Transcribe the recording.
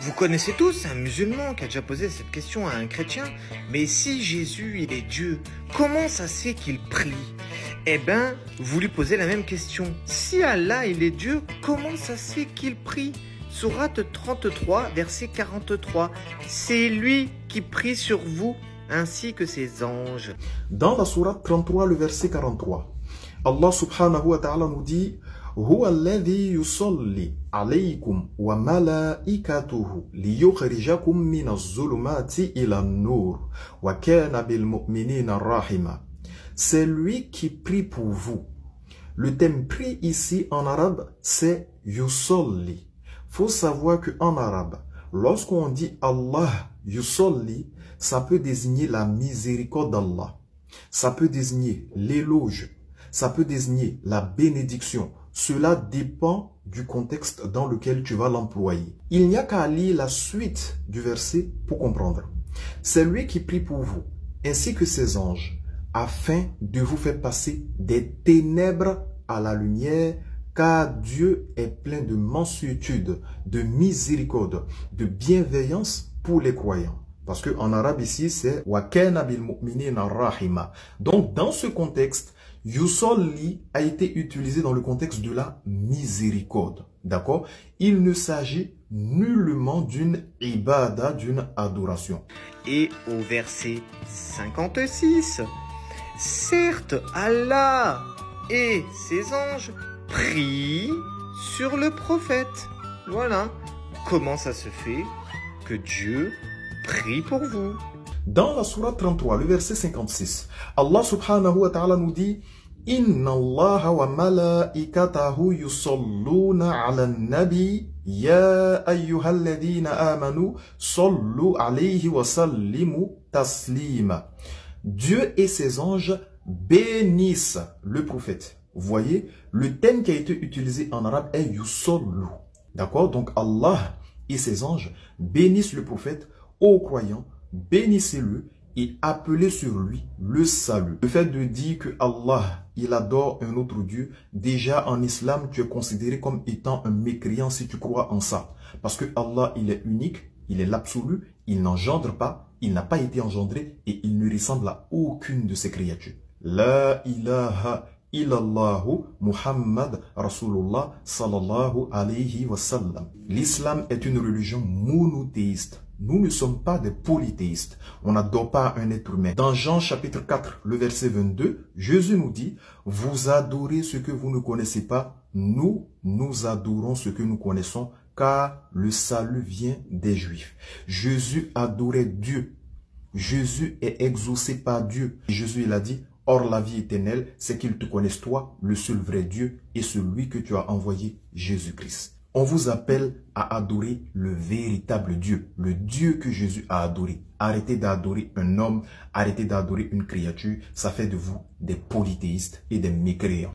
Vous connaissez tous un musulman qui a déjà posé cette question à un chrétien. Mais si Jésus, il est Dieu, comment ça se fait qu'il prie? Eh ben, vous lui posez la même question. Si Allah, il est Dieu, comment ça se fait qu'il prie? Sourate 33, verset 43. C'est lui qui prie sur vous, ainsi que ses anges. Dans la sourate 33, le verset 43, Allah subhanahu wa ta'ala nous dit هو الذي يصلي عليكم وملائكته ليخرجكم من الظلمات إلى النور وكان بالمؤمنين رحيما. C'est lui qui prie pour vous. Le thème prie ici en arabe, c'est yusolli. Faut savoir que en arabe, lorsqu'on dit Allah yusolli, ça peut désigner la miséricorde d'Allah. Ça peut désigner l'éloge. Ça peut désigner la bénédiction. Cela dépend du contexte dans lequel tu vas l'employer. Il n'y a qu'à lire la suite du verset pour comprendre. C'est lui qui prie pour vous, ainsi que ses anges, afin de vous faire passer des ténèbres à la lumière, car Dieu est plein de mansuétude, de miséricorde, de bienveillance pour les croyants. Parce qu'en arabe ici, c'est « wa kana bil mu'minina rahima ». Donc, dans ce contexte, yusolli a été utilisé dans le contexte de la miséricorde. D'accord? Il ne s'agit nullement d'une ibada, d'une adoration. Et au verset 56, certes Allah et ses anges prient sur le prophète. Voilà. Comment ça se fait que Dieu prie pour vous? Dans la sourate 33, le verset 56, Allah subhanahu wa ta'ala nous dit Inna Allah wa malaikatahu yusalluna ala nabi ya ayyuhalladhina amanu sallu alayhi wa sallimu taslima. Dieu et ses anges bénissent le prophète. Vous voyez, le thème qui a été utilisé en arabe est yusallu. D'accord? Donc Allah et ses anges bénissent le prophète aux croyants. Bénissez-le et appelez sur lui le salut. Le fait de dire que Allah, il adore un autre Dieu, déjà en islam, tu es considéré comme étant un mécréant si tu crois en ça. Parce que Allah, il est unique, il est l'absolu, il n'engendre pas, il n'a pas été engendré et il ne ressemble à aucune de ses créatures. La ilaha illallahu Muhammad Rasulullah sallallahu alayhi wa sallam. L'islam est une religion monothéiste. Nous ne sommes pas des polythéistes. On n'adore pas un être humain. Dans Jean chapitre 4, le verset 22, Jésus nous dit, vous adorez ce que vous ne connaissez pas. Nous adorons ce que nous connaissons, car le salut vient des Juifs. Jésus adorait Dieu. Jésus est exaucé par Dieu. Et Jésus, il a dit, or la vie éternelle, c'est qu'ils te connaissent toi, le seul vrai Dieu, et celui que tu as envoyé, Jésus-Christ. On vous appelle à adorer le véritable Dieu, le Dieu que Jésus a adoré. Arrêtez d'adorer un homme, arrêtez d'adorer une créature, ça fait de vous des polythéistes et des mécréants.